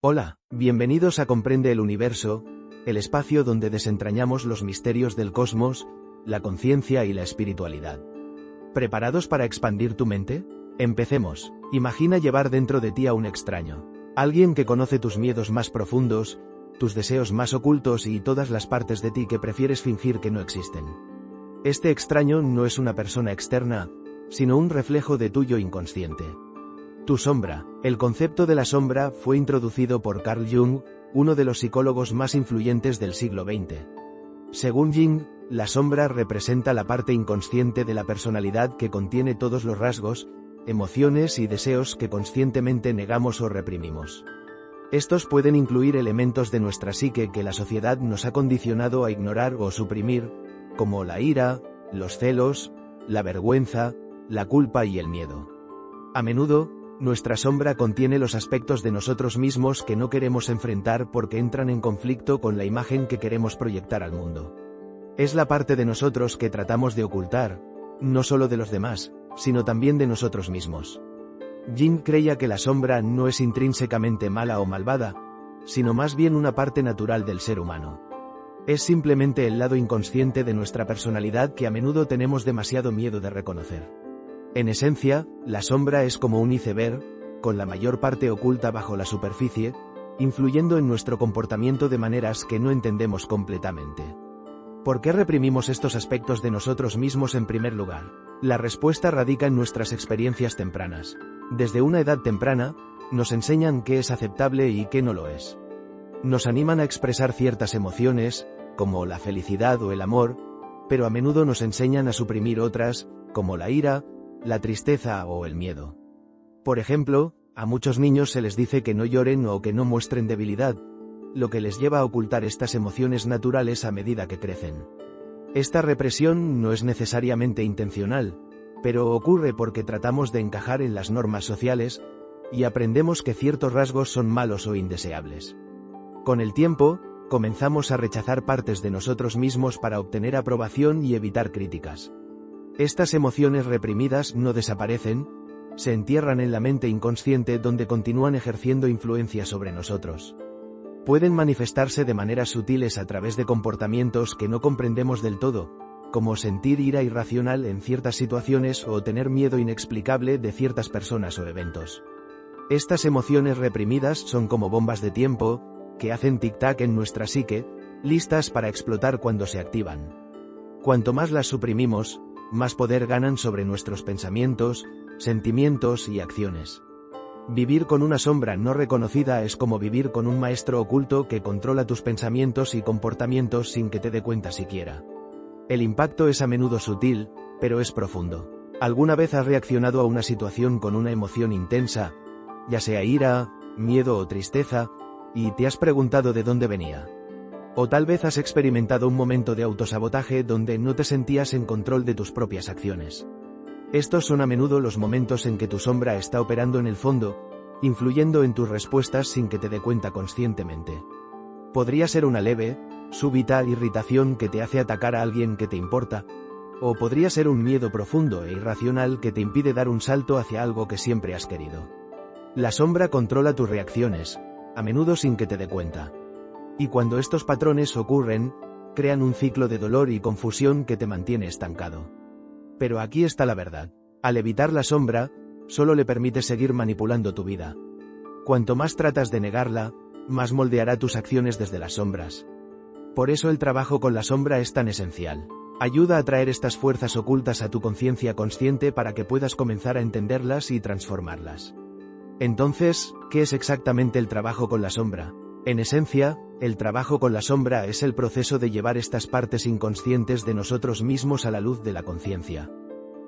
Hola, bienvenidos a Comprende el Universo, el espacio donde desentrañamos los misterios del cosmos, la conciencia y la espiritualidad. ¿Preparados para expandir tu mente? Empecemos. Imagina llevar dentro de ti a un extraño. Alguien que conoce tus miedos más profundos, tus deseos más ocultos y todas las partes de ti que prefieres fingir que no existen. Este extraño no es una persona externa, sino un reflejo de tuyo inconsciente. Tu sombra. El concepto de la sombra fue introducido por Carl Jung, uno de los psicólogos más influyentes del siglo XX. Según Jung, la sombra representa la parte inconsciente de la personalidad que contiene todos los rasgos, emociones y deseos que conscientemente negamos o reprimimos. Estos pueden incluir elementos de nuestra psique que la sociedad nos ha condicionado a ignorar o suprimir, como la ira, los celos, la vergüenza, la culpa y el miedo. A menudo, nuestra sombra contiene los aspectos de nosotros mismos que no queremos enfrentar porque entran en conflicto con la imagen que queremos proyectar al mundo. Es la parte de nosotros que tratamos de ocultar, no solo de los demás, sino también de nosotros mismos. Jung creía que la sombra no es intrínsecamente mala o malvada, sino más bien una parte natural del ser humano. Es simplemente el lado inconsciente de nuestra personalidad que a menudo tenemos demasiado miedo de reconocer. En esencia, la sombra es como un iceberg, con la mayor parte oculta bajo la superficie, influyendo en nuestro comportamiento de maneras que no entendemos completamente. ¿Por qué reprimimos estos aspectos de nosotros mismos en primer lugar? La respuesta radica en nuestras experiencias tempranas. Desde una edad temprana, nos enseñan qué es aceptable y qué no lo es. Nos animan a expresar ciertas emociones, como la felicidad o el amor, pero a menudo nos enseñan a suprimir otras, como la ira, la tristeza o el miedo. Por ejemplo, a muchos niños se les dice que no lloren o que no muestren debilidad, lo que les lleva a ocultar estas emociones naturales a medida que crecen. Esta represión no es necesariamente intencional, pero ocurre porque tratamos de encajar en las normas sociales, y aprendemos que ciertos rasgos son malos o indeseables. Con el tiempo, comenzamos a rechazar partes de nosotros mismos para obtener aprobación y evitar críticas. Estas emociones reprimidas no desaparecen, se entierran en la mente inconsciente donde continúan ejerciendo influencia sobre nosotros. Pueden manifestarse de maneras sutiles a través de comportamientos que no comprendemos del todo, como sentir ira irracional en ciertas situaciones o tener miedo inexplicable de ciertas personas o eventos. Estas emociones reprimidas son como bombas de tiempo, que hacen tic-tac en nuestra psique, listas para explotar cuando se activan. Cuanto más las suprimimos, más poder ganan sobre nuestros pensamientos, sentimientos y acciones. Vivir con una sombra no reconocida es como vivir con un maestro oculto que controla tus pensamientos y comportamientos sin que te dé cuenta siquiera. El impacto es a menudo sutil, pero es profundo. ¿Alguna vez has reaccionado a una situación con una emoción intensa, ya sea ira, miedo o tristeza, y te has preguntado de dónde venía? O tal vez has experimentado un momento de autosabotaje donde no te sentías en control de tus propias acciones. Estos son a menudo los momentos en que tu sombra está operando en el fondo, influyendo en tus respuestas sin que te dé cuenta conscientemente. Podría ser una leve, súbita irritación que te hace atacar a alguien que te importa, o podría ser un miedo profundo e irracional que te impide dar un salto hacia algo que siempre has querido. La sombra controla tus reacciones, a menudo sin que te dé cuenta. Y cuando estos patrones ocurren, crean un ciclo de dolor y confusión que te mantiene estancado. Pero aquí está la verdad. Al evitar la sombra, solo le permites seguir manipulando tu vida. Cuanto más tratas de negarla, más moldeará tus acciones desde las sombras. Por eso el trabajo con la sombra es tan esencial. Ayuda a traer estas fuerzas ocultas a tu conciencia consciente para que puedas comenzar a entenderlas y transformarlas. Entonces, ¿qué es exactamente el trabajo con la sombra? En esencia, el trabajo con la sombra es el proceso de llevar estas partes inconscientes de nosotros mismos a la luz de la conciencia.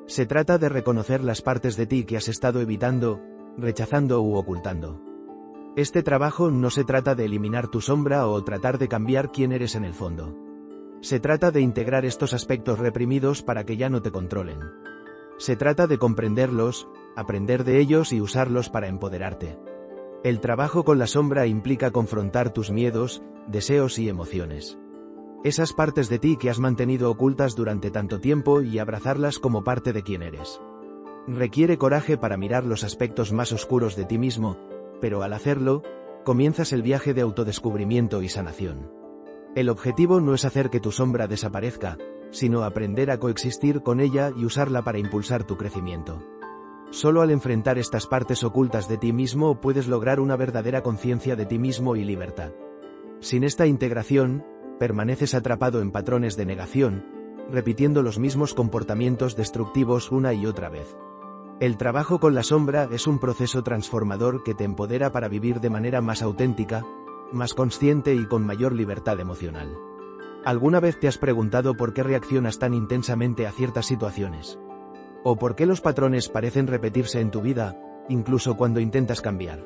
Se trata de reconocer las partes de ti que has estado evitando, rechazando u ocultando. Este trabajo no se trata de eliminar tu sombra o tratar de cambiar quién eres en el fondo. Se trata de integrar estos aspectos reprimidos para que ya no te controlen. Se trata de comprenderlos, aprender de ellos y usarlos para empoderarte. El trabajo con la sombra implica confrontar tus miedos, deseos y emociones. Esas partes de ti que has mantenido ocultas durante tanto tiempo y abrazarlas como parte de quien eres. Requiere coraje para mirar los aspectos más oscuros de ti mismo, pero al hacerlo, comienzas el viaje de autodescubrimiento y sanación. El objetivo no es hacer que tu sombra desaparezca, sino aprender a coexistir con ella y usarla para impulsar tu crecimiento. Solo al enfrentar estas partes ocultas de ti mismo puedes lograr una verdadera conciencia de ti mismo y libertad. Sin esta integración, permaneces atrapado en patrones de negación, repitiendo los mismos comportamientos destructivos una y otra vez. El trabajo con la sombra es un proceso transformador que te empodera para vivir de manera más auténtica, más consciente y con mayor libertad emocional. ¿Alguna vez te has preguntado por qué reaccionas tan intensamente a ciertas situaciones? ¿O por qué los patrones parecen repetirse en tu vida, incluso cuando intentas cambiar?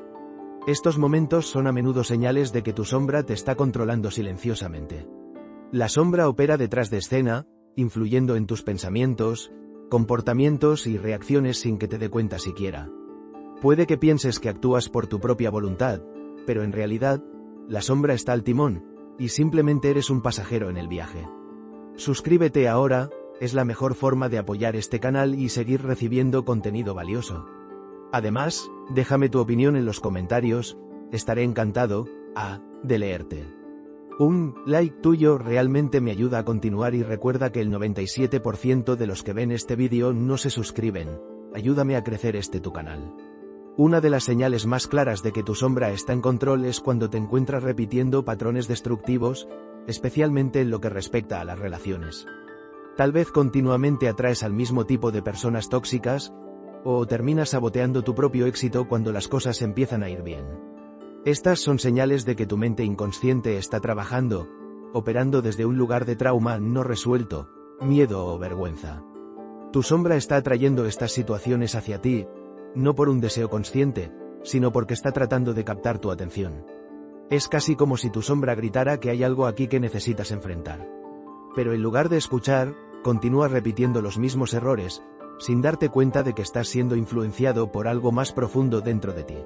Estos momentos son a menudo señales de que tu sombra te está controlando silenciosamente. La sombra opera detrás de escena, influyendo en tus pensamientos, comportamientos y reacciones sin que te dé cuenta siquiera. Puede que pienses que actúas por tu propia voluntad, pero en realidad, la sombra está al timón, y simplemente eres un pasajero en el viaje. Suscríbete ahora, es la mejor forma de apoyar este canal y seguir recibiendo contenido valioso. Además, déjame tu opinión en los comentarios, estaré encantado de leerte. Un like tuyo realmente me ayuda a continuar y recuerda que el 97% de los que ven este vídeo no se suscriben. Ayúdame a crecer tu canal. Una de las señales más claras de que tu sombra está en control es cuando te encuentras repitiendo patrones destructivos, especialmente en lo que respecta a las relaciones. Tal vez continuamente atraes al mismo tipo de personas tóxicas, o terminas saboteando tu propio éxito cuando las cosas empiezan a ir bien. Estas son señales de que tu mente inconsciente está trabajando, operando desde un lugar de trauma no resuelto, miedo o vergüenza. Tu sombra está atrayendo estas situaciones hacia ti, no por un deseo consciente, sino porque está tratando de captar tu atención. Es casi como si tu sombra gritara que hay algo aquí que necesitas enfrentar. Pero en lugar de escuchar, continúas repitiendo los mismos errores, sin darte cuenta de que estás siendo influenciado por algo más profundo dentro de ti.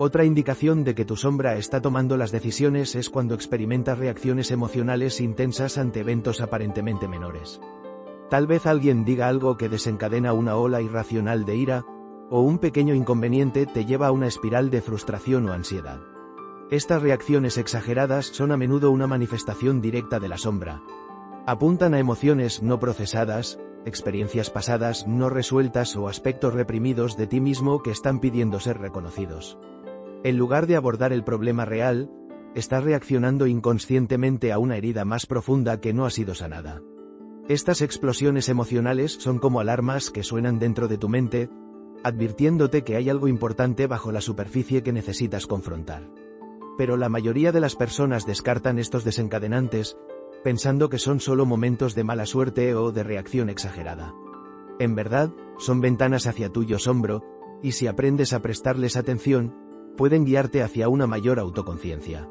Otra indicación de que tu sombra está tomando las decisiones es cuando experimentas reacciones emocionales intensas ante eventos aparentemente menores. Tal vez alguien diga algo que desencadena una ola irracional de ira, o un pequeño inconveniente te lleva a una espiral de frustración o ansiedad. Estas reacciones exageradas son a menudo una manifestación directa de la sombra. Apuntan a emociones no procesadas, experiencias pasadas no resueltas o aspectos reprimidos de ti mismo que están pidiendo ser reconocidos. En lugar de abordar el problema real, estás reaccionando inconscientemente a una herida más profunda que no ha sido sanada. Estas explosiones emocionales son como alarmas que suenan dentro de tu mente, advirtiéndote que hay algo importante bajo la superficie que necesitas confrontar. Pero la mayoría de las personas descartan estos desencadenantes, pensando que son solo momentos de mala suerte o de reacción exagerada. En verdad, son ventanas hacia tu yo sombro, y si aprendes a prestarles atención, pueden guiarte hacia una mayor autoconciencia.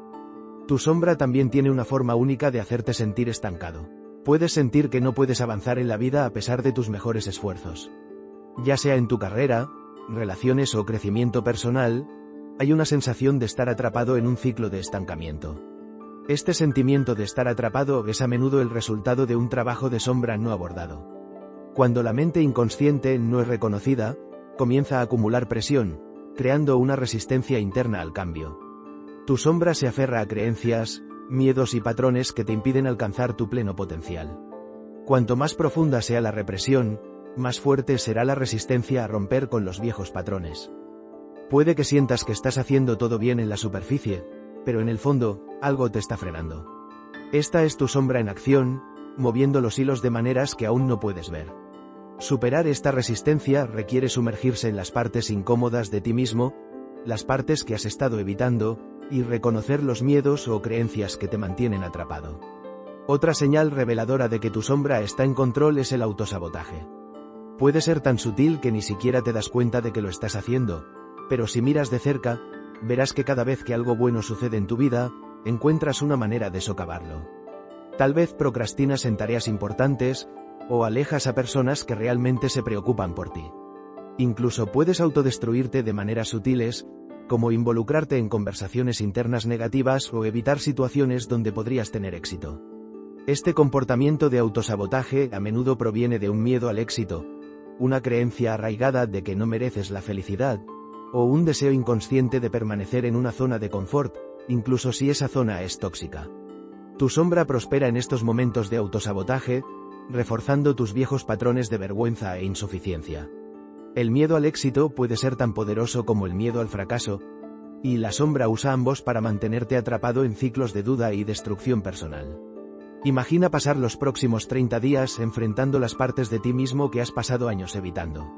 Tu sombra también tiene una forma única de hacerte sentir estancado. Puedes sentir que no puedes avanzar en la vida a pesar de tus mejores esfuerzos. Ya sea en tu carrera, relaciones o crecimiento personal, hay una sensación de estar atrapado en un ciclo de estancamiento. Este sentimiento de estar atrapado es a menudo el resultado de un trabajo de sombra no abordado. Cuando la mente inconsciente no es reconocida, comienza a acumular presión, creando una resistencia interna al cambio. Tu sombra se aferra a creencias, miedos y patrones que te impiden alcanzar tu pleno potencial. Cuanto más profunda sea la represión, más fuerte será la resistencia a romper con los viejos patrones. Puede que sientas que estás haciendo todo bien en la superficie, pero en el fondo, algo te está frenando. Esta es tu sombra en acción, moviendo los hilos de maneras que aún no puedes ver. Superar esta resistencia requiere sumergirse en las partes incómodas de ti mismo, las partes que has estado evitando, y reconocer los miedos o creencias que te mantienen atrapado. Otra señal reveladora de que tu sombra está en control es el autosabotaje. Puede ser tan sutil que ni siquiera te das cuenta de que lo estás haciendo, pero si miras de cerca, verás que cada vez que algo bueno sucede en tu vida, encuentras una manera de socavarlo. Tal vez procrastinas en tareas importantes, o alejas a personas que realmente se preocupan por ti. Incluso puedes autodestruirte de maneras sutiles, como involucrarte en conversaciones internas negativas o evitar situaciones donde podrías tener éxito. Este comportamiento de autosabotaje a menudo proviene de un miedo al éxito, una creencia arraigada de que no mereces la felicidad, o un deseo inconsciente de permanecer en una zona de confort, incluso si esa zona es tóxica. Tu sombra prospera en estos momentos de autosabotaje, reforzando tus viejos patrones de vergüenza e insuficiencia. El miedo al éxito puede ser tan poderoso como el miedo al fracaso, y la sombra usa ambos para mantenerte atrapado en ciclos de duda y destrucción personal. Imagina pasar los próximos 30 días enfrentando las partes de ti mismo que has pasado años evitando.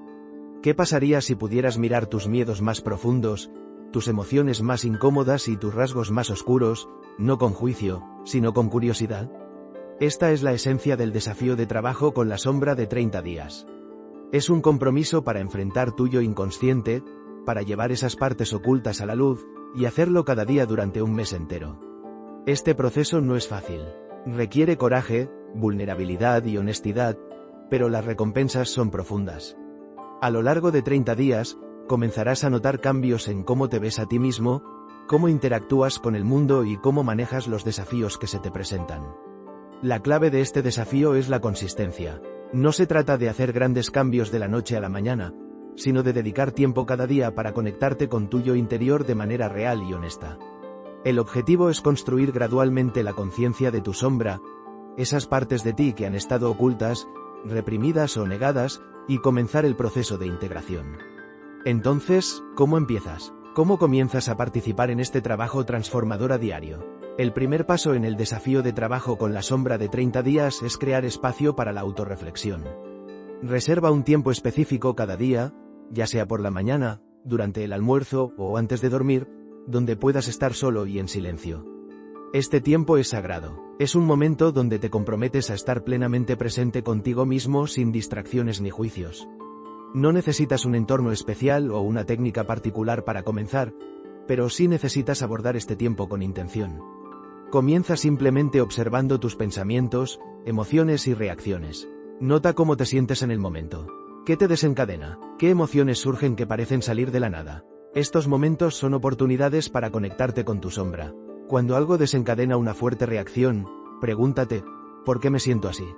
¿Qué pasaría si pudieras mirar tus miedos más profundos, tus emociones más incómodas y tus rasgos más oscuros, no con juicio, sino con curiosidad? Esta es la esencia del desafío de trabajo con la sombra de 30 días. Es un compromiso para enfrentar tu yo inconsciente, para llevar esas partes ocultas a la luz, y hacerlo cada día durante un mes entero. Este proceso no es fácil. Requiere coraje, vulnerabilidad y honestidad, pero las recompensas son profundas. A lo largo de 30 días, comenzarás a notar cambios en cómo te ves a ti mismo, cómo interactúas con el mundo y cómo manejas los desafíos que se te presentan. La clave de este desafío es la consistencia. No se trata de hacer grandes cambios de la noche a la mañana, sino de dedicar tiempo cada día para conectarte con tu yo interior de manera real y honesta. El objetivo es construir gradualmente la conciencia de tu sombra, esas partes de ti que han estado ocultas, reprimidas o negadas, y comenzar el proceso de integración. Entonces, ¿cómo empiezas? ¿Cómo comienzas a participar en este trabajo transformador a diario? El primer paso en el desafío de trabajo con la sombra de 30 días es crear espacio para la autorreflexión. Reserva un tiempo específico cada día, ya sea por la mañana, durante el almuerzo o antes de dormir, donde puedas estar solo y en silencio. Este tiempo es sagrado. Es un momento donde te comprometes a estar plenamente presente contigo mismo sin distracciones ni juicios. No necesitas un entorno especial o una técnica particular para comenzar, pero sí necesitas abordar este tiempo con intención. Comienza simplemente observando tus pensamientos, emociones y reacciones. Nota cómo te sientes en el momento. ¿Qué te desencadena? ¿Qué emociones surgen que parecen salir de la nada? Estos momentos son oportunidades para conectarte con tu sombra. Cuando algo desencadena una fuerte reacción, pregúntate, ¿por qué me siento así?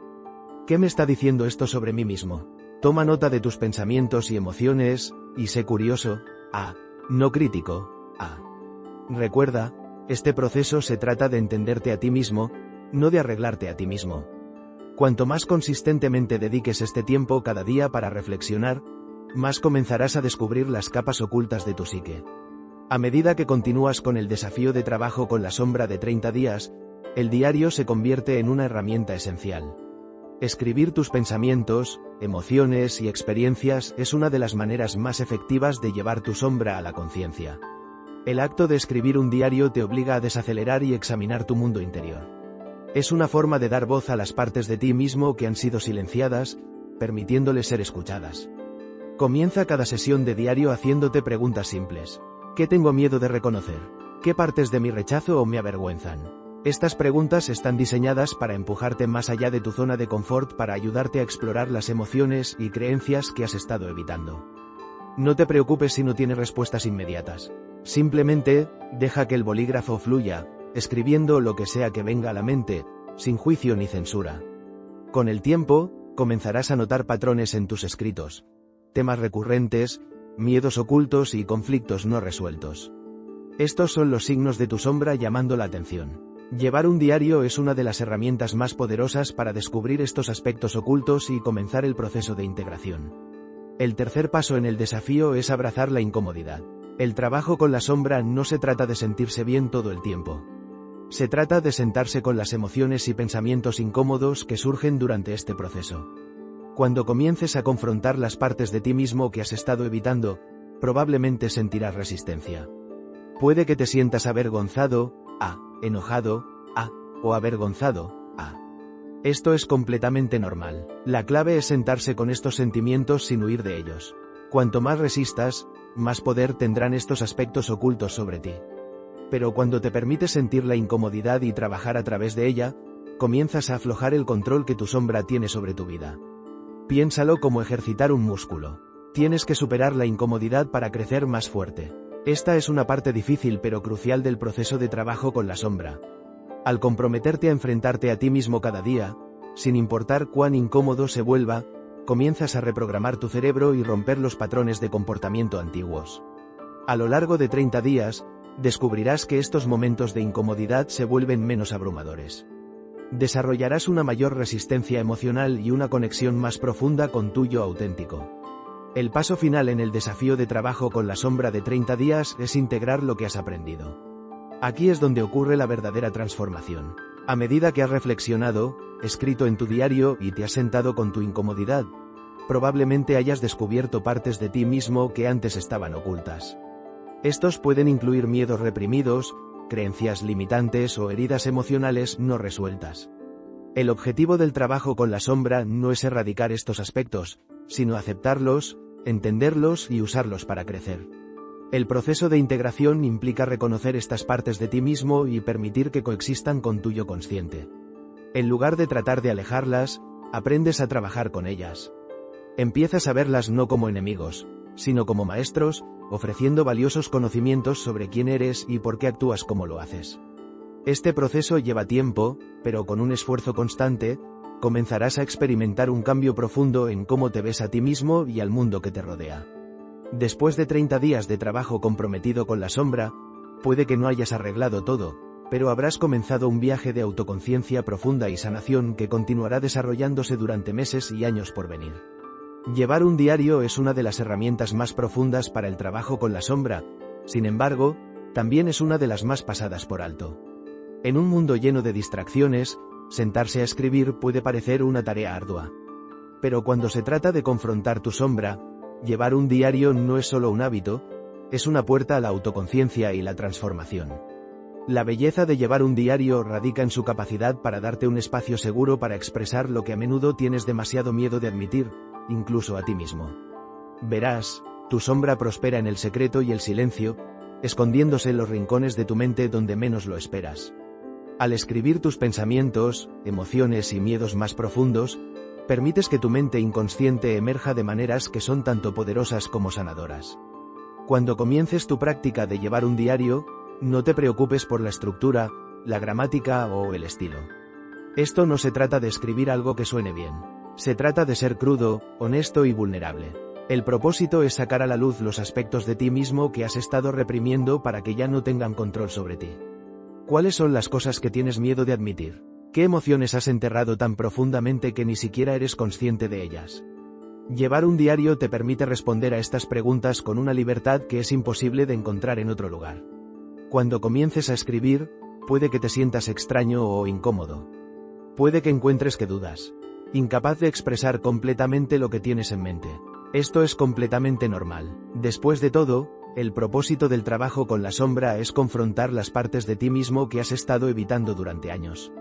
¿Qué me está diciendo esto sobre mí mismo? Toma nota de tus pensamientos y emociones, y sé curioso, no crítico, Recuerda, este proceso se trata de entenderte a ti mismo, no de arreglarte a ti mismo. Cuanto más consistentemente dediques este tiempo cada día para reflexionar, más comenzarás a descubrir las capas ocultas de tu psique. A medida que continúas con el desafío de trabajo con la sombra de 30 días, el diario se convierte en una herramienta esencial. Escribir tus pensamientos, emociones y experiencias es una de las maneras más efectivas de llevar tu sombra a la conciencia. El acto de escribir un diario te obliga a desacelerar y examinar tu mundo interior. Es una forma de dar voz a las partes de ti mismo que han sido silenciadas, permitiéndoles ser escuchadas. Comienza cada sesión de diario haciéndote preguntas simples. ¿Qué tengo miedo de reconocer? ¿Qué partes de mi rechazo o me avergüenzan? Estas preguntas están diseñadas para empujarte más allá de tu zona de confort, para ayudarte a explorar las emociones y creencias que has estado evitando. No te preocupes si no tienes respuestas inmediatas. Simplemente, deja que el bolígrafo fluya, escribiendo lo que sea que venga a la mente, sin juicio ni censura. Con el tiempo, comenzarás a notar patrones en tus escritos, temas recurrentes, miedos ocultos y conflictos no resueltos. Estos son los signos de tu sombra llamando la atención. Llevar un diario es una de las herramientas más poderosas para descubrir estos aspectos ocultos y comenzar el proceso de integración. El tercer paso en el desafío es abrazar la incomodidad. El trabajo con la sombra no se trata de sentirse bien todo el tiempo. Se trata de sentarse con las emociones y pensamientos incómodos que surgen durante este proceso. Cuando comiences a confrontar las partes de ti mismo que has estado evitando, probablemente sentirás resistencia. Puede que te sientas avergonzado, enojado, o avergonzado, Esto es completamente normal. La clave es sentarse con estos sentimientos sin huir de ellos. Cuanto más resistas, más poder tendrán estos aspectos ocultos sobre ti. Pero cuando te permites sentir la incomodidad y trabajar a través de ella, comienzas a aflojar el control que tu sombra tiene sobre tu vida. Piénsalo como ejercitar un músculo. Tienes que superar la incomodidad para crecer más fuerte. Esta es una parte difícil pero crucial del proceso de trabajo con la sombra. Al comprometerte a enfrentarte a ti mismo cada día, sin importar cuán incómodo se vuelva, comienzas a reprogramar tu cerebro y romper los patrones de comportamiento antiguos. A lo largo de 30 días, descubrirás que estos momentos de incomodidad se vuelven menos abrumadores. Desarrollarás una mayor resistencia emocional y una conexión más profunda con tu yo auténtico. El paso final en el desafío de trabajo con la sombra de 30 días es integrar lo que has aprendido. Aquí es donde ocurre la verdadera transformación. A medida que has reflexionado, escrito en tu diario y te has sentado con tu incomodidad, probablemente hayas descubierto partes de ti mismo que antes estaban ocultas. Estos pueden incluir miedos reprimidos, creencias limitantes o heridas emocionales no resueltas. El objetivo del trabajo con la sombra no es erradicar estos aspectos, sino aceptarlos, entenderlos y usarlos para crecer. El proceso de integración implica reconocer estas partes de ti mismo y permitir que coexistan con tu yo consciente. En lugar de tratar de alejarlas, aprendes a trabajar con ellas. Empiezas a verlas no como enemigos, sino como maestros, ofreciendo valiosos conocimientos sobre quién eres y por qué actúas como lo haces. Este proceso lleva tiempo, pero con un esfuerzo constante, comenzarás a experimentar un cambio profundo en cómo te ves a ti mismo y al mundo que te rodea. Después de 30 días de trabajo comprometido con la sombra, puede que no hayas arreglado todo, pero habrás comenzado un viaje de autoconciencia profunda y sanación que continuará desarrollándose durante meses y años por venir. Llevar un diario es una de las herramientas más profundas para el trabajo con la sombra, sin embargo, también es una de las más pasadas por alto. En un mundo lleno de distracciones, sentarse a escribir puede parecer una tarea ardua. Pero cuando se trata de confrontar tu sombra, llevar un diario no es solo un hábito, es una puerta a la autoconciencia y la transformación. La belleza de llevar un diario radica en su capacidad para darte un espacio seguro para expresar lo que a menudo tienes demasiado miedo de admitir, incluso a ti mismo. Verás, tu sombra prospera en el secreto y el silencio, escondiéndose en los rincones de tu mente donde menos lo esperas. Al escribir tus pensamientos, emociones y miedos más profundos, permites que tu mente inconsciente emerja de maneras que son tanto poderosas como sanadoras. Cuando comiences tu práctica de llevar un diario, no te preocupes por la estructura, la gramática o el estilo. Esto no se trata de escribir algo que suene bien. Se trata de ser crudo, honesto y vulnerable. El propósito es sacar a la luz los aspectos de ti mismo que has estado reprimiendo para que ya no tengan control sobre ti. ¿Cuáles son las cosas que tienes miedo de admitir? ¿Qué emociones has enterrado tan profundamente que ni siquiera eres consciente de ellas? Llevar un diario te permite responder a estas preguntas con una libertad que es imposible de encontrar en otro lugar. Cuando comiences a escribir, puede que te sientas extraño o incómodo. Puede que encuentres que dudas, incapaz de expresar completamente lo que tienes en mente. Esto es completamente normal. Después de todo, el propósito del trabajo con la sombra es confrontar las partes de ti mismo que has estado evitando durante años.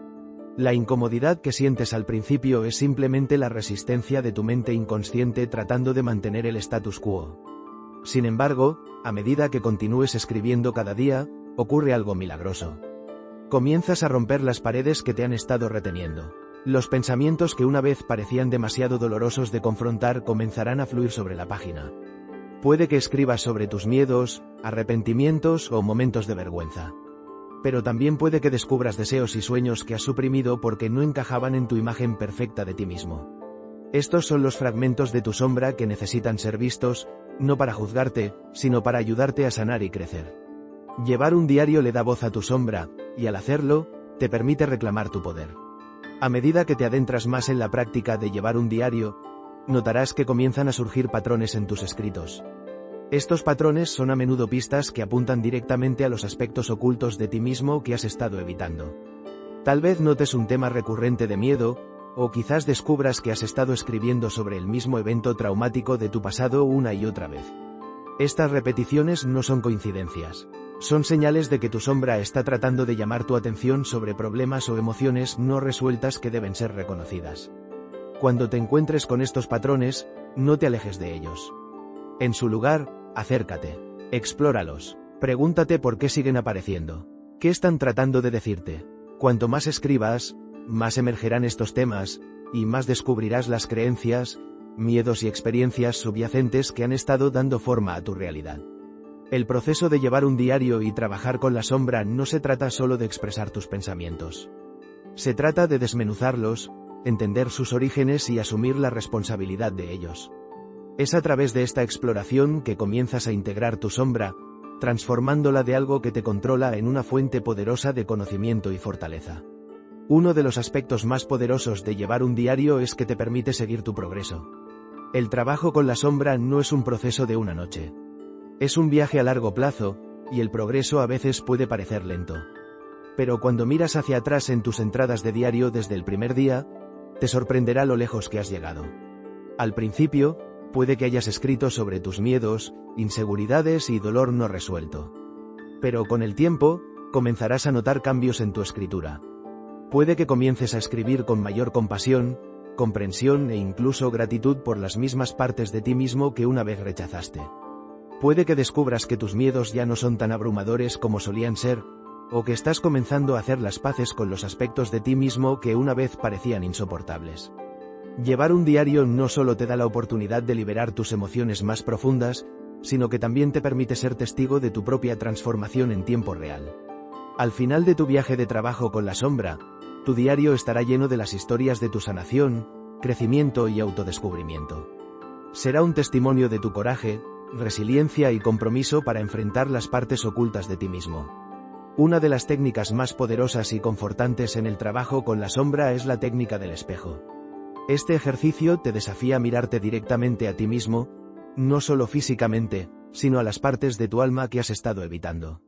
La incomodidad que sientes al principio es simplemente la resistencia de tu mente inconsciente tratando de mantener el status quo. Sin embargo, a medida que continúes escribiendo cada día, ocurre algo milagroso. Comienzas a romper las paredes que te han estado reteniendo. Los pensamientos que una vez parecían demasiado dolorosos de confrontar comenzarán a fluir sobre la página. Puede que escribas sobre tus miedos, arrepentimientos o momentos de vergüenza. Pero también puede que descubras deseos y sueños que has suprimido porque no encajaban en tu imagen perfecta de ti mismo. Estos son los fragmentos de tu sombra que necesitan ser vistos, no para juzgarte, sino para ayudarte a sanar y crecer. Llevar un diario le da voz a tu sombra, y al hacerlo, te permite reclamar tu poder. A medida que te adentras más en la práctica de llevar un diario, notarás que comienzan a surgir patrones en tus escritos. Estos patrones son a menudo pistas que apuntan directamente a los aspectos ocultos de ti mismo que has estado evitando. Tal vez notes un tema recurrente de miedo, o quizás descubras que has estado escribiendo sobre el mismo evento traumático de tu pasado una y otra vez. Estas repeticiones no son coincidencias. Son señales de que tu sombra está tratando de llamar tu atención sobre problemas o emociones no resueltas que deben ser reconocidas. Cuando te encuentres con estos patrones, no te alejes de ellos. En su lugar, acércate. Explóralos. Pregúntate por qué siguen apareciendo. ¿Qué están tratando de decirte? Cuanto más escribas, más emergerán estos temas, y más descubrirás las creencias, miedos y experiencias subyacentes que han estado dando forma a tu realidad. El proceso de llevar un diario y trabajar con la sombra no se trata solo de expresar tus pensamientos. Se trata de desmenuzarlos, entender sus orígenes y asumir la responsabilidad de ellos. Es a través de esta exploración que comienzas a integrar tu sombra, transformándola de algo que te controla en una fuente poderosa de conocimiento y fortaleza. Uno de los aspectos más poderosos de llevar un diario es que te permite seguir tu progreso. El trabajo con la sombra no es un proceso de una noche. Es un viaje a largo plazo, y el progreso a veces puede parecer lento. Pero cuando miras hacia atrás en tus entradas de diario desde el primer día, te sorprenderá lo lejos que has llegado. Al principio, puede que hayas escrito sobre tus miedos, inseguridades y dolor no resuelto. Pero con el tiempo, comenzarás a notar cambios en tu escritura. Puede que comiences a escribir con mayor compasión, comprensión e incluso gratitud por las mismas partes de ti mismo que una vez rechazaste. Puede que descubras que tus miedos ya no son tan abrumadores como solían ser, o que estás comenzando a hacer las paces con los aspectos de ti mismo que una vez parecían insoportables. Llevar un diario no solo te da la oportunidad de liberar tus emociones más profundas, sino que también te permite ser testigo de tu propia transformación en tiempo real. Al final de tu viaje de trabajo con la sombra, tu diario estará lleno de las historias de tu sanación, crecimiento y autodescubrimiento. Será un testimonio de tu coraje, resiliencia y compromiso para enfrentar las partes ocultas de ti mismo. Una de las técnicas más poderosas y confortantes en el trabajo con la sombra es la técnica del espejo. Este ejercicio te desafía a mirarte directamente a ti mismo, no solo físicamente, sino a las partes de tu alma que has estado evitando.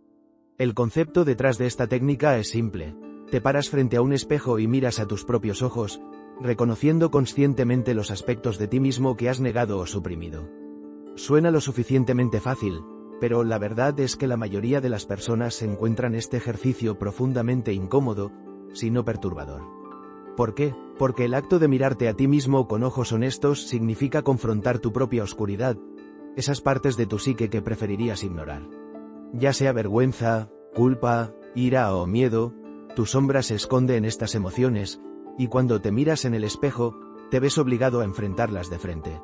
El concepto detrás de esta técnica es simple. Te paras frente a un espejo y miras a tus propios ojos, reconociendo conscientemente los aspectos de ti mismo que has negado o suprimido. Suena lo suficientemente fácil, pero la verdad es que la mayoría de las personas encuentran este ejercicio profundamente incómodo, si no perturbador. ¿Por qué? Porque el acto de mirarte a ti mismo con ojos honestos significa confrontar tu propia oscuridad, esas partes de tu psique que preferirías ignorar. Ya sea vergüenza, culpa, ira o miedo, tu sombra se esconde en estas emociones, y cuando te miras en el espejo, te ves obligado a enfrentarlas de frente.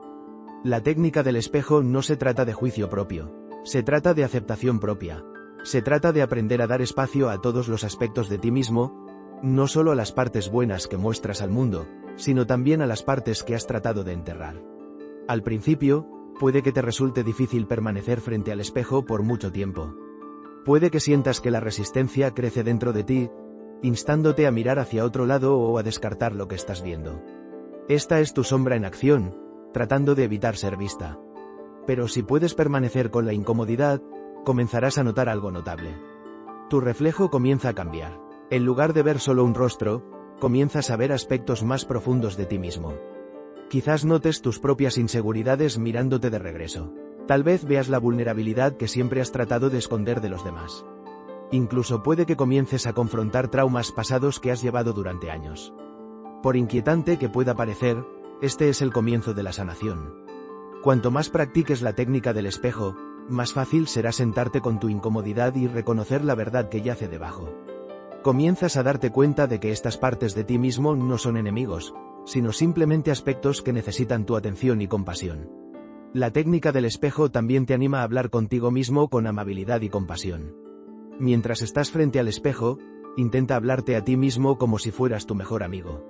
La técnica del espejo no se trata de juicio propio, se trata de aceptación propia, se trata de aprender a dar espacio a todos los aspectos de ti mismo, no solo a las partes buenas que muestras al mundo, sino también a las partes que has tratado de enterrar. Al principio, puede que te resulte difícil permanecer frente al espejo por mucho tiempo. Puede que sientas que la resistencia crece dentro de ti, instándote a mirar hacia otro lado o a descartar lo que estás viendo. Esta es tu sombra en acción, tratando de evitar ser vista. Pero si puedes permanecer con la incomodidad, comenzarás a notar algo notable. Tu reflejo comienza a cambiar. En lugar de ver solo un rostro, comienzas a ver aspectos más profundos de ti mismo. Quizás notes tus propias inseguridades mirándote de regreso. Tal vez veas la vulnerabilidad que siempre has tratado de esconder de los demás. Incluso puede que comiences a confrontar traumas pasados que has llevado durante años. Por inquietante que pueda parecer, este es el comienzo de la sanación. Cuanto más practiques la técnica del espejo, más fácil será sentarte con tu incomodidad y reconocer la verdad que yace debajo. Comienzas a darte cuenta de que estas partes de ti mismo no son enemigos, sino simplemente aspectos que necesitan tu atención y compasión. La técnica del espejo también te anima a hablar contigo mismo con amabilidad y compasión. Mientras estás frente al espejo, intenta hablarte a ti mismo como si fueras tu mejor amigo.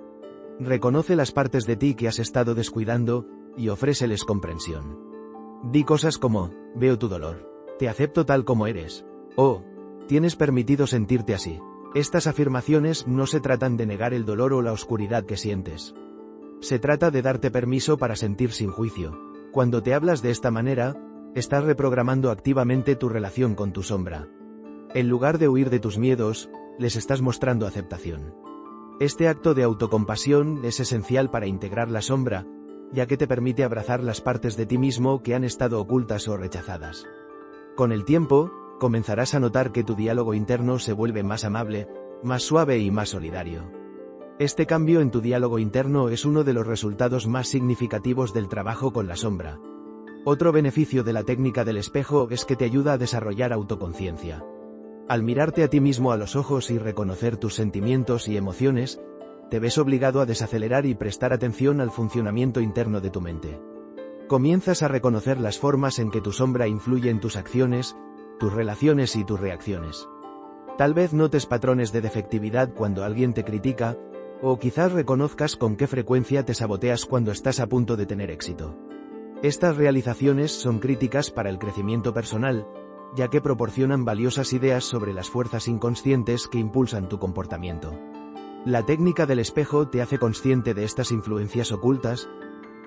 Reconoce las partes de ti que has estado descuidando, y ofréceles comprensión. Di cosas como, veo tu dolor, te acepto tal como eres, o, tienes permitido sentirte así. Estas afirmaciones no se tratan de negar el dolor o la oscuridad que sientes. Se trata de darte permiso para sentir sin juicio. Cuando te hablas de esta manera, estás reprogramando activamente tu relación con tu sombra. En lugar de huir de tus miedos, les estás mostrando aceptación. Este acto de autocompasión es esencial para integrar la sombra, ya que te permite abrazar las partes de ti mismo que han estado ocultas o rechazadas. Con el tiempo, comenzarás a notar que tu diálogo interno se vuelve más amable, más suave y más solidario. Este cambio en tu diálogo interno es uno de los resultados más significativos del trabajo con la sombra. Otro beneficio de la técnica del espejo es que te ayuda a desarrollar autoconciencia. Al mirarte a ti mismo a los ojos y reconocer tus sentimientos y emociones, te ves obligado a desacelerar y prestar atención al funcionamiento interno de tu mente. Comienzas a reconocer las formas en que tu sombra influye en tus acciones, tus relaciones y tus reacciones. Tal vez notes patrones de defectividad cuando alguien te critica, o quizás reconozcas con qué frecuencia te saboteas cuando estás a punto de tener éxito. Estas realizaciones son críticas para el crecimiento personal, ya que proporcionan valiosas ideas sobre las fuerzas inconscientes que impulsan tu comportamiento. La técnica del espejo te hace consciente de estas influencias ocultas,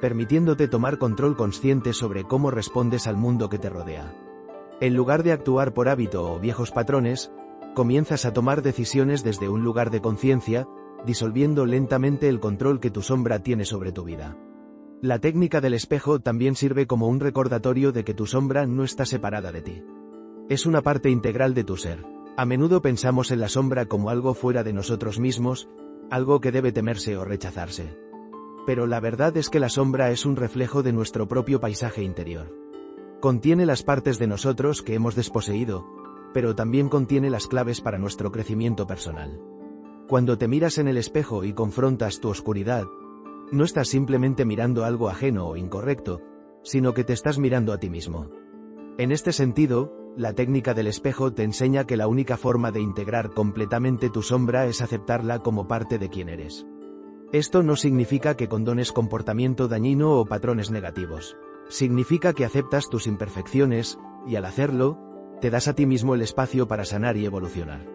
permitiéndote tomar control consciente sobre cómo respondes al mundo que te rodea. En lugar de actuar por hábito o viejos patrones, comienzas a tomar decisiones desde un lugar de conciencia, disolviendo lentamente el control que tu sombra tiene sobre tu vida. La técnica del espejo también sirve como un recordatorio de que tu sombra no está separada de ti. Es una parte integral de tu ser. A menudo pensamos en la sombra como algo fuera de nosotros mismos, algo que debe temerse o rechazarse. Pero la verdad es que la sombra es un reflejo de nuestro propio paisaje interior. Contiene las partes de nosotros que hemos desposeído, pero también contiene las claves para nuestro crecimiento personal. Cuando te miras en el espejo y confrontas tu oscuridad, no estás simplemente mirando algo ajeno o incorrecto, sino que te estás mirando a ti mismo. En este sentido, la técnica del espejo te enseña que la única forma de integrar completamente tu sombra es aceptarla como parte de quien eres. Esto no significa que condones comportamiento dañino o patrones negativos. Significa que aceptas tus imperfecciones, y al hacerlo, te das a ti mismo el espacio para sanar y evolucionar.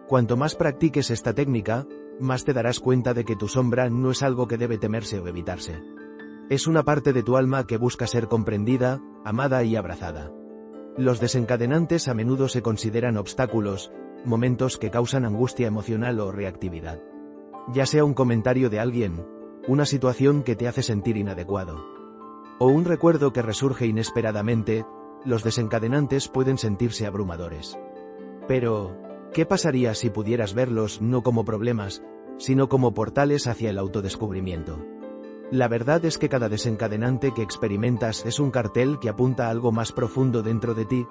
Cuanto más practiques esta técnica, más te darás cuenta de que tu sombra no es algo que debe temerse o evitarse. Es una parte de tu alma que busca ser comprendida, amada y abrazada. Los desencadenantes a menudo se consideran obstáculos, momentos que causan angustia emocional o reactividad. Ya sea un comentario de alguien, una situación que te hace sentir inadecuado, o un recuerdo que resurge inesperadamente, los desencadenantes pueden sentirse abrumadores. Pero, ¿qué pasaría si pudieras verlos no como problemas, sino como portales hacia el autodescubrimiento? La verdad es que cada desencadenante que experimentas es un cartel que apunta a algo más profundo dentro de ti,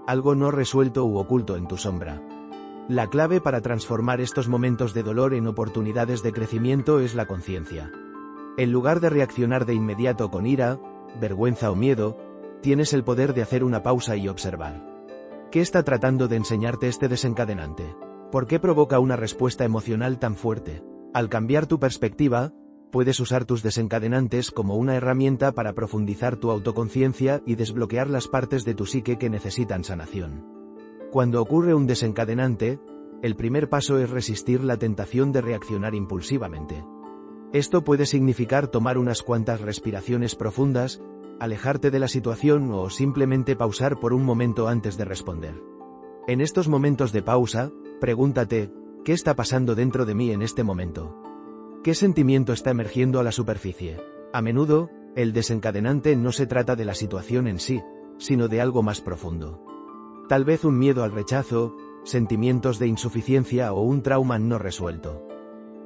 algo no resuelto u oculto en tu sombra. La clave para transformar estos momentos de dolor en oportunidades de crecimiento es la conciencia. En lugar de reaccionar de inmediato con ira, vergüenza o miedo, tienes el poder de hacer una pausa y observar. ¿Qué está tratando de enseñarte este desencadenante? ¿Por qué provoca una respuesta emocional tan fuerte? Al cambiar tu perspectiva, puedes usar tus desencadenantes como una herramienta para profundizar tu autoconciencia y desbloquear las partes de tu psique que necesitan sanación. Cuando ocurre un desencadenante, el primer paso es resistir la tentación de reaccionar impulsivamente. Esto puede significar tomar unas cuantas respiraciones profundas, alejarte de la situación o simplemente pausar por un momento antes de responder. En estos momentos de pausa, pregúntate, ¿qué está pasando dentro de mí en este momento? ¿Qué sentimiento está emergiendo a la superficie? A menudo, el desencadenante no se trata de la situación en sí, sino de algo más profundo. Tal vez un miedo al rechazo, sentimientos de insuficiencia o un trauma no resuelto.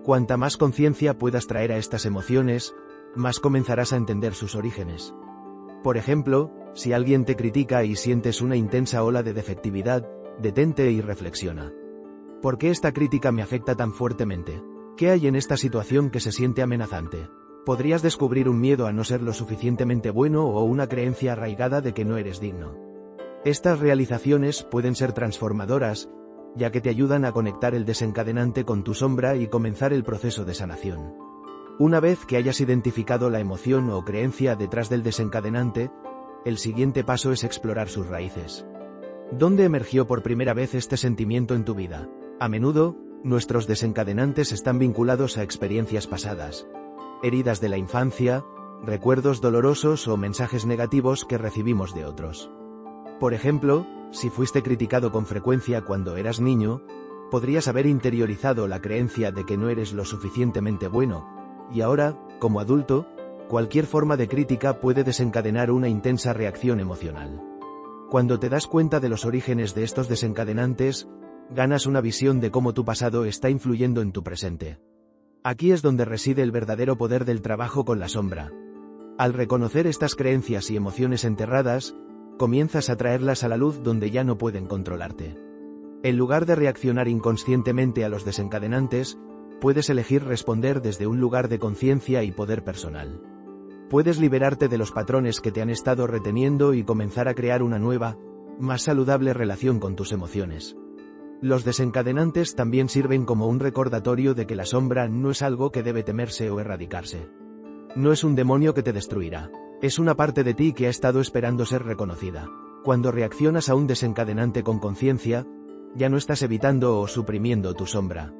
Cuanta más conciencia puedas traer a estas emociones, más comenzarás a entender sus orígenes. Por ejemplo, si alguien te critica y sientes una intensa ola de defectividad, detente y reflexiona. ¿Por qué esta crítica me afecta tan fuertemente? ¿Qué hay en esta situación que se siente amenazante? Podrías descubrir un miedo a no ser lo suficientemente bueno o una creencia arraigada de que no eres digno. Estas realizaciones pueden ser transformadoras, ya que te ayudan a conectar el desencadenante con tu sombra y comenzar el proceso de sanación. Una vez que hayas identificado la emoción o creencia detrás del desencadenante, el siguiente paso es explorar sus raíces. ¿Dónde emergió por primera vez este sentimiento en tu vida? A menudo, nuestros desencadenantes están vinculados a experiencias pasadas, heridas de la infancia, recuerdos dolorosos o mensajes negativos que recibimos de otros. Por ejemplo, si fuiste criticado con frecuencia cuando eras niño, podrías haber interiorizado la creencia de que no eres lo suficientemente bueno, y ahora, como adulto, cualquier forma de crítica puede desencadenar una intensa reacción emocional. Cuando te das cuenta de los orígenes de estos desencadenantes, ganas una visión de cómo tu pasado está influyendo en tu presente. Aquí es donde reside el verdadero poder del trabajo con la sombra. Al reconocer estas creencias y emociones enterradas, comienzas a traerlas a la luz donde ya no pueden controlarte. En lugar de reaccionar inconscientemente a los desencadenantes, puedes elegir responder desde un lugar de conciencia y poder personal. Puedes liberarte de los patrones que te han estado reteniendo y comenzar a crear una nueva, más saludable relación con tus emociones. Los desencadenantes también sirven como un recordatorio de que la sombra no es algo que debe temerse o erradicarse. No es un demonio que te destruirá. Es una parte de ti que ha estado esperando ser reconocida. Cuando reaccionas a un desencadenante con conciencia, ya no estás evitando o suprimiendo tu sombra.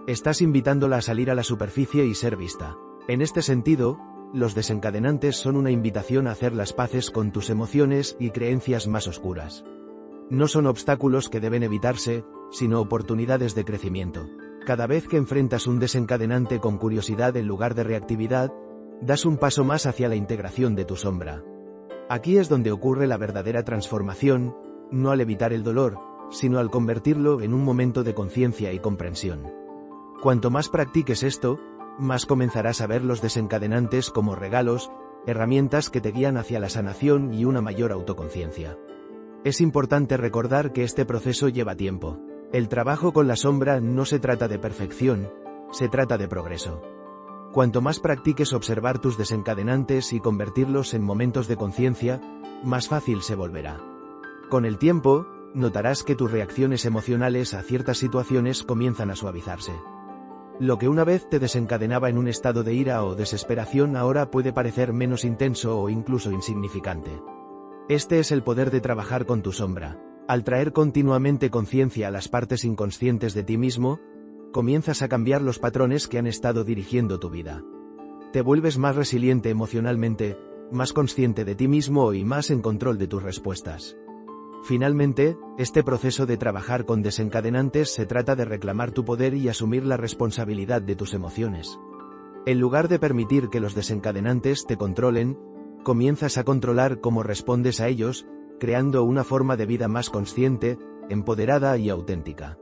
Estás invitándola a salir a la superficie y ser vista. En este sentido, los desencadenantes son una invitación a hacer las paces con tus emociones y creencias más oscuras. No son obstáculos que deben evitarse, sino oportunidades de crecimiento. Cada vez que enfrentas un desencadenante con curiosidad en lugar de reactividad, das un paso más hacia la integración de tu sombra. Aquí es donde ocurre la verdadera transformación, no al evitar el dolor, sino al convertirlo en un momento de conciencia y comprensión. Cuanto más practiques esto, más comenzarás a ver los desencadenantes como regalos, herramientas que te guían hacia la sanación y una mayor autoconciencia. Es importante recordar que este proceso lleva tiempo. El trabajo con la sombra no se trata de perfección, se trata de progreso. Cuanto más practiques observar tus desencadenantes y convertirlos en momentos de conciencia, más fácil se volverá. Con el tiempo, notarás que tus reacciones emocionales a ciertas situaciones comienzan a suavizarse. Lo que una vez te desencadenaba en un estado de ira o desesperación ahora puede parecer menos intenso o incluso insignificante. Este es el poder de trabajar con tu sombra. Al traer continuamente conciencia a las partes inconscientes de ti mismo, comienzas a cambiar los patrones que han estado dirigiendo tu vida. Te vuelves más resiliente emocionalmente, más consciente de ti mismo y más en control de tus respuestas. Finalmente, este proceso de trabajar con desencadenantes se trata de reclamar tu poder y asumir la responsabilidad de tus emociones. En lugar de permitir que los desencadenantes te controlen, comienzas a controlar cómo respondes a ellos, creando una forma de vida más consciente, empoderada y auténtica.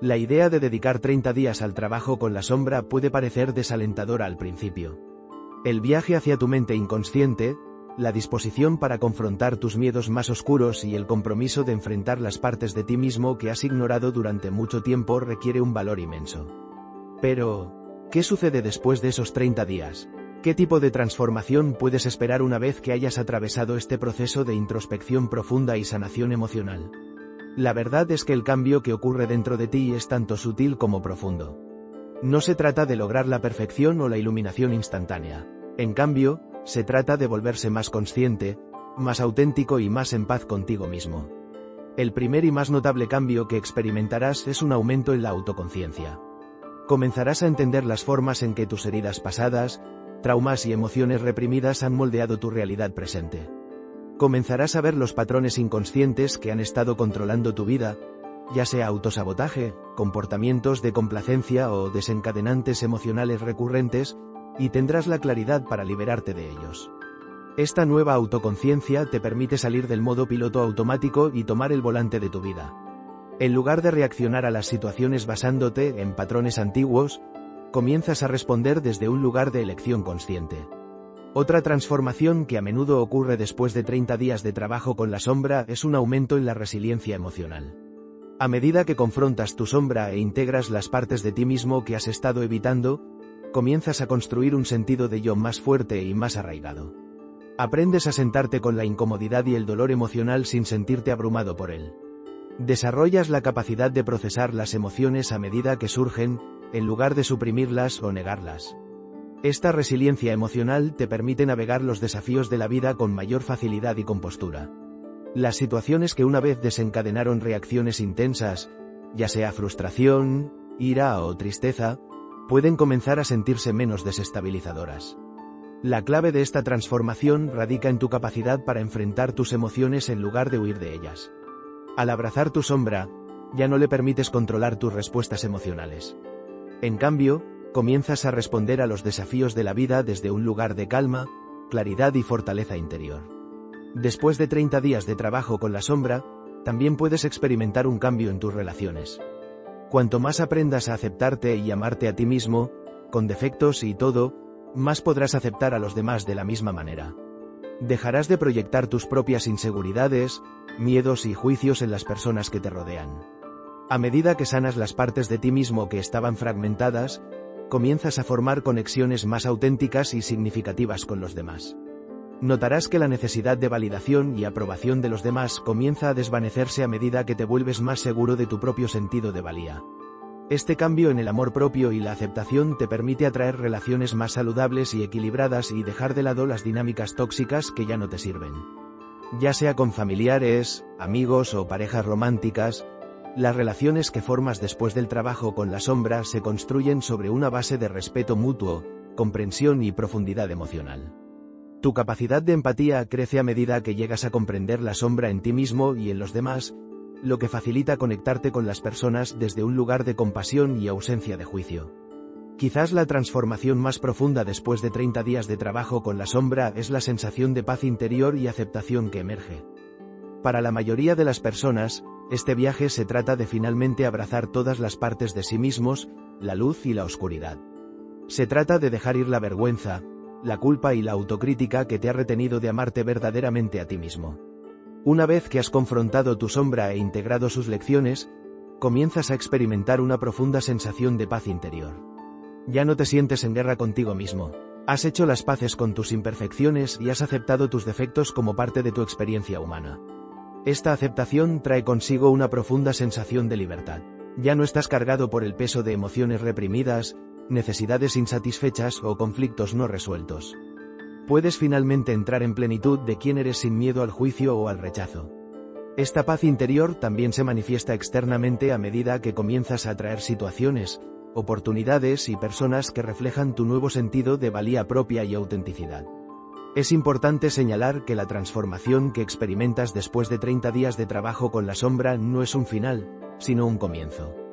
La idea de dedicar 30 días al trabajo con la sombra puede parecer desalentadora al principio. El viaje hacia tu mente inconsciente, la disposición para confrontar tus miedos más oscuros y el compromiso de enfrentar las partes de ti mismo que has ignorado durante mucho tiempo requiere un valor inmenso. Pero, ¿qué sucede después de esos 30 días? ¿Qué tipo de transformación puedes esperar una vez que hayas atravesado este proceso de introspección profunda y sanación emocional? La verdad es que el cambio que ocurre dentro de ti es tanto sutil como profundo. No se trata de lograr la perfección o la iluminación instantánea. En cambio, se trata de volverse más consciente, más auténtico y más en paz contigo mismo. El primer y más notable cambio que experimentarás es un aumento en la autoconciencia. Comenzarás a entender las formas en que tus heridas pasadas, traumas y emociones reprimidas han moldeado tu realidad presente. Comenzarás a ver los patrones inconscientes que han estado controlando tu vida, ya sea autosabotaje, comportamientos de complacencia o desencadenantes emocionales recurrentes, y tendrás la claridad para liberarte de ellos. Esta nueva autoconciencia te permite salir del modo piloto automático y tomar el volante de tu vida. En lugar de reaccionar a las situaciones basándote en patrones antiguos, comienzas a responder desde un lugar de elección consciente. Otra transformación que a menudo ocurre después de 30 días de trabajo con la sombra es un aumento en la resiliencia emocional. A medida que confrontas tu sombra e integras las partes de ti mismo que has estado evitando, comienzas a construir un sentido de yo más fuerte y más arraigado. Aprendes a sentarte con la incomodidad y el dolor emocional sin sentirte abrumado por él. Desarrollas la capacidad de procesar las emociones a medida que surgen, en lugar de suprimirlas o negarlas. Esta resiliencia emocional te permite navegar los desafíos de la vida con mayor facilidad y compostura. Las situaciones que una vez desencadenaron reacciones intensas, ya sea frustración, ira o tristeza, pueden comenzar a sentirse menos desestabilizadoras. La clave de esta transformación radica en tu capacidad para enfrentar tus emociones en lugar de huir de ellas. Al abrazar tu sombra, ya no le permites controlar tus respuestas emocionales. En cambio, comienzas a responder a los desafíos de la vida desde un lugar de calma, claridad y fortaleza interior. Después de 30 días de trabajo con la sombra, también puedes experimentar un cambio en tus relaciones. Cuanto más aprendas a aceptarte y amarte a ti mismo, con defectos y todo, más podrás aceptar a los demás de la misma manera. Dejarás de proyectar tus propias inseguridades, miedos y juicios en las personas que te rodean. A medida que sanas las partes de ti mismo que estaban fragmentadas, comienzas a formar conexiones más auténticas y significativas con los demás. Notarás que la necesidad de validación y aprobación de los demás comienza a desvanecerse a medida que te vuelves más seguro de tu propio sentido de valía. Este cambio en el amor propio y la aceptación te permite atraer relaciones más saludables y equilibradas y dejar de lado las dinámicas tóxicas que ya no te sirven. Ya sea con familiares, amigos o parejas románticas, las relaciones que formas después del trabajo con la sombra se construyen sobre una base de respeto mutuo, comprensión y profundidad emocional. Tu capacidad de empatía crece a medida que llegas a comprender la sombra en ti mismo y en los demás, lo que facilita conectarte con las personas desde un lugar de compasión y ausencia de juicio. Quizás la transformación más profunda después de 30 días de trabajo con la sombra es la sensación de paz interior y aceptación que emerge. Para la mayoría de las personas, este viaje se trata de finalmente abrazar todas las partes de sí mismos, la luz y la oscuridad. Se trata de dejar ir la vergüenza, la culpa y la autocrítica que te ha retenido de amarte verdaderamente a ti mismo. Una vez que has confrontado tu sombra e integrado sus lecciones, comienzas a experimentar una profunda sensación de paz interior. Ya no te sientes en guerra contigo mismo. Has hecho las paces con tus imperfecciones y has aceptado tus defectos como parte de tu experiencia humana. Esta aceptación trae consigo una profunda sensación de libertad. Ya no estás cargado por el peso de emociones reprimidas, necesidades insatisfechas o conflictos no resueltos. Puedes finalmente entrar en plenitud de quién eres sin miedo al juicio o al rechazo. Esta paz interior también se manifiesta externamente a medida que comienzas a atraer situaciones, oportunidades y personas que reflejan tu nuevo sentido de valía propia y autenticidad. Es importante señalar que la transformación que experimentas después de 30 días de trabajo con la sombra no es un final, sino un comienzo.